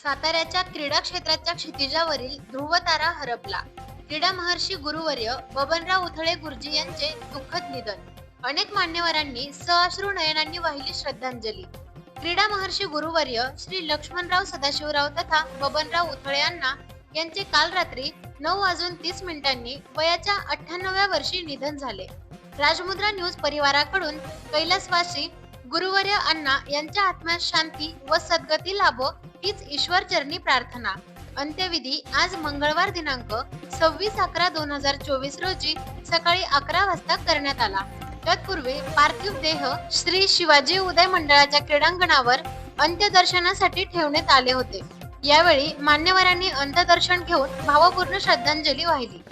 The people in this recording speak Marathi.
साताऱ्याच्या क्रीडा क्षेत्राच्या क्षितिजावरील ध्रुवतारा हरपला. क्रीडा महर्षी गुरुवर्य बबनराव उथळे गुरुजी यांचे दुःखद निधन. अनेक मान्यवरांनी सअश्रू नयनांनी वाहिली श्रद्धांजली. क्रीडा महर्षी गुरुवर्य श्री लक्ष्मणराव सदाशिवराव तथा बबनराव उथळे यांचे काल रात्री 9:30 वयाच्या 98व्या वर्षी निधन झाले. राजमुद्रा न्यूज परिवाराकडून कैलासवासी गुरुवर्य अण्णा यांच्या आत्म्यास शांती व सद्गती लाभो हीच ईश्वरचरणी प्रार्थना. अंत्यविधी आज मंगळवार दिनांक 26/11/2024 रोजी सकाळी 11 वाजता करण्यात आला. तत्पूर्वी पार्थिव देह श्री शिवाजी उदय मंडळाच्या क्रीडांगणावर अंत्यदर्शनासाठी ठेवण्यात आले होते. यावेळी मान्यवरांनी अंत्यदर्शन घेऊन भावपूर्ण श्रद्धांजली वाहिली.